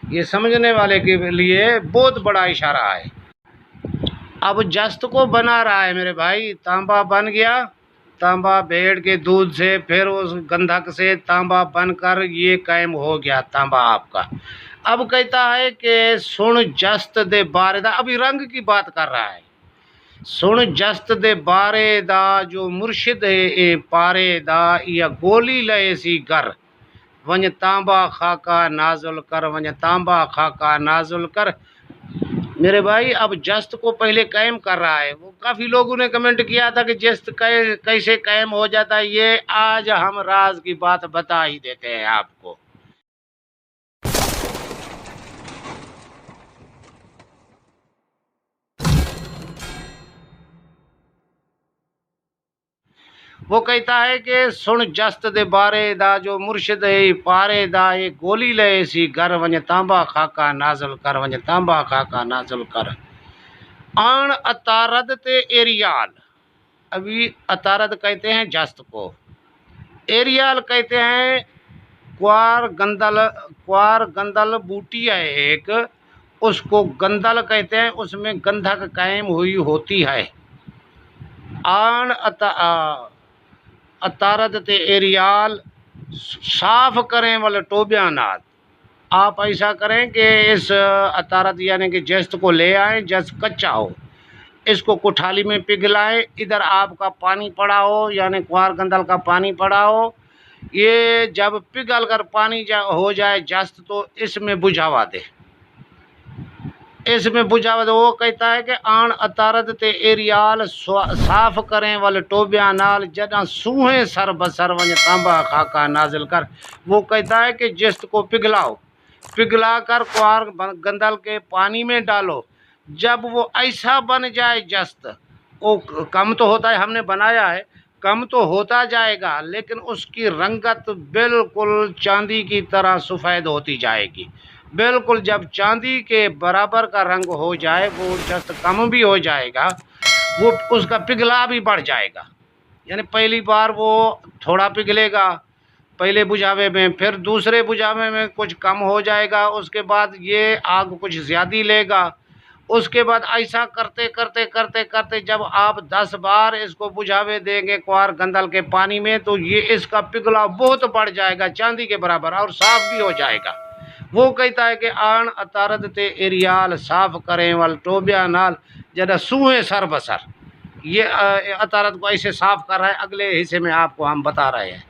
ये समझने वाले के लिए बहुत बड़ा इशारा है। अब जस्त को बना रहा है मेरे भाई, तांबा बन गया, तांबा भेड़ के दूध से, फिर उस गंधक से तांबा बनकर ये कायम हो गया तांबा आपका। अब कहता है कि सुन जस्त दे बारे दा, अभी रंग की बात कर रहा है। सुन जस्त दे बारे दा जो मुर्शिद है ए पारे दा, या गोली लए सी घर, वंज तांबा खाका नाजुल कर, वंज तांबा खाका नाजुल कर। मेरे भाई अब जस्त को पहले कायम कर रहा है। वो काफ़ी लोगों ने कमेंट किया था कि जस्त कैसे कायम हो जाता है, ये आज हम राज की बात बता ही देते हैं आपको। वो कहता है कि सुन जस्त दे बारे दा जो मुर्शिद है पारे दा, ये गोली ले सी घर, वंज तांबा खाका नाजुल कर, वंज तांबा खाका नाजुल कर। आन अतारद ते एरियाल, अभी अतारद कहते हैं जस्त को, एरियाल कहते हैं क्वार गंदल। क्वार गंदल बूटी है एक, उसको गंदल कहते हैं, उसमें गंधक कायम हुई होती है। आन अतारद ते एरियाल, साफ करें वाले टोबिया नाद। आप ऐसा करें कि इस अतारद यानी कि जस्त को ले आएँ, जस्त कच्चा हो, इसको कुठाली में पिघलाएं, इधर आपका पानी पड़ा हो यानी क्वार गंदल का पानी पड़ा हो, ये जब पिघल कर पानी हो जाए जस्त, तो इसमें बुझावा दे, इसमें बुझावा दे। वो कहता है कि आन अतारद ते एरियाल, साफ करें वाले टोबिया नाल, जना सूहे सर बसर, वंज तांबा खाका नाजिल कर। वो कहता है कि जस्त को पिघलाओ, पिघला कर क्वार गंदल के पानी में डालो, जब वो ऐसा बन जाए जस्त, वो कम तो होता है, हमने बनाया है, कम तो होता जाएगा, लेकिन उसकी रंगत बिल्कुल चांदी की तरह सफ़ेद होती जाएगी। बिल्कुल जब चांदी के बराबर का रंग हो जाए, वो जस्त कम भी हो जाएगा, वो उसका पिघला भी बढ़ जाएगा। यानी पहली बार वो थोड़ा पिघलेगा पहले बुझावे में, फिर दूसरे बुझावे में कुछ कम हो जाएगा, उसके बाद ये आग कुछ ज़्यादा लेगा, उसके बाद ऐसा करते करते करते करते जब आप 10 बार इसको बुझावे देंगे क्वार गंदल के पानी में, तो ये इसका पिघला बहुत बढ़ जाएगा, चांदी के बराबर, और साफ भी हो जाएगा। वो कहता है कि आन अतारद ते एरियाल, साफ करें वाल टोबिया नाल, जरा सूहे सर बसर। ये अतारद को ऐसे साफ कर रहा है, अगले हिस्से में आपको हम बता रहे हैं।